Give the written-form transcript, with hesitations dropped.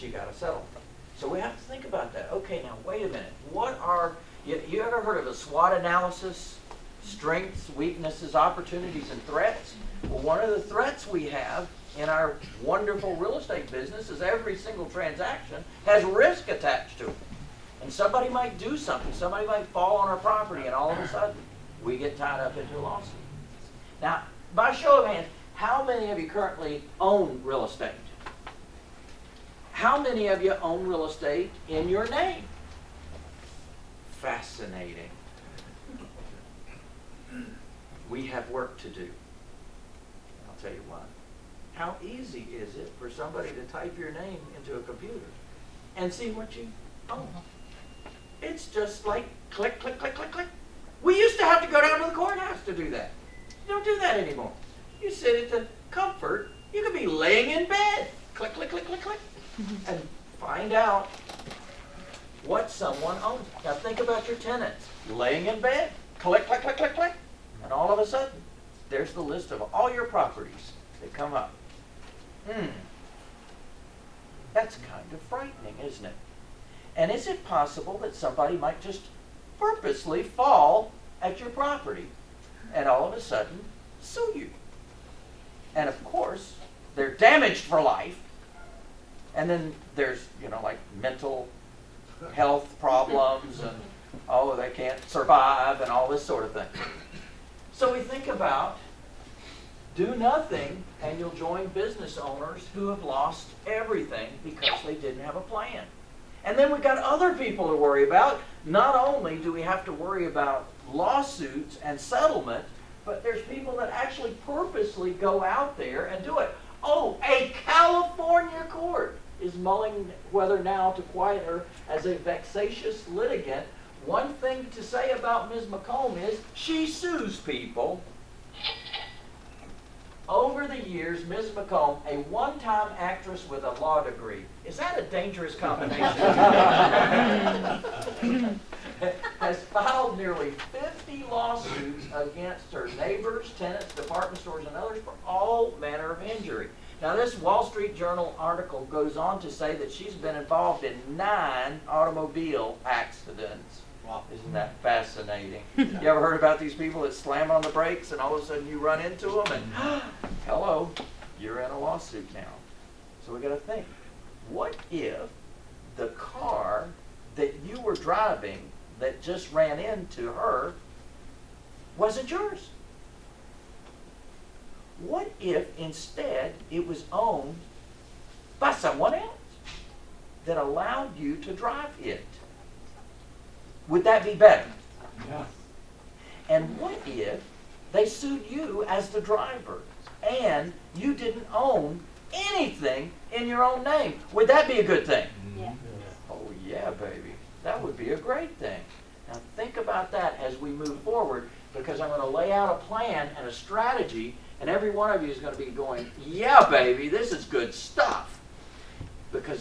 she got a settlement. So we have to think about that. Okay, now wait a minute. What are, you ever heard of a SWOT analysis? Strengths, weaknesses, opportunities, and threats? Well, one of the threats we have in our wonderful real estate business is every single transaction has risk attached to it. And somebody might do something, somebody might fall on our property, and all of a sudden, we get tied up into a lawsuit. Now, by show of hands, how many of you currently own real estate? How many of you own real estate in your name? Fascinating. We have work to do. I'll tell you what. How easy is it for somebody to type your name into a computer and see what you own? It's just like click, click, click, click, click. We used to have to go down to the courthouse to do that. You don't do that anymore. You sit at the comfort. You could be laying in bed. Click, click, click, click, click. And find out what someone owns. Now think about your tenants. Laying in bed. Click, click, click, click, click. And all of a sudden, there's the list of all your properties that come up. That's kind of frightening, isn't it? And is it possible that somebody might just purposely fall at your property and all of a sudden sue you? And of course, they're damaged for life. And then there's, like mental health problems and, they can't survive and all this sort of thing. So we think about do nothing and you'll join business owners who have lost everything because they didn't have a plan. And then we've got other people to worry about. Not only do we have to worry about lawsuits and settlement, but there's people that actually purposely go out there and do it. Oh, a California court is mulling whether now to quiet her as a vexatious litigant. One thing to say about Ms. McComb is she sues people. Over the years, Ms. McComb, a one-time actress with a law degree, is that a dangerous combination? Has filed nearly 50 lawsuits against her neighbors, tenants, department stores, and others for all manner of injury. Now, this Wall Street Journal article goes on to say that she's been involved in 9 automobile accidents. Wow. Isn't that fascinating? You ever heard about these people that slam on the brakes and all of a sudden you run into them and hello, you're in a lawsuit now. So we got to think, what if the car that you were driving that just ran into her wasn't yours? What if instead it was owned by someone else that allowed you to drive it? Would that be better? Yeah. And what if they sued you as the driver and you didn't own anything in your own name? Would that be a good thing? Yeah. Oh yeah, baby. That would be a great thing. Now think about that as we move forward, because I'm going to lay out a plan and a strategy, and every one of you is going to be going, yeah, baby, this is good stuff. Because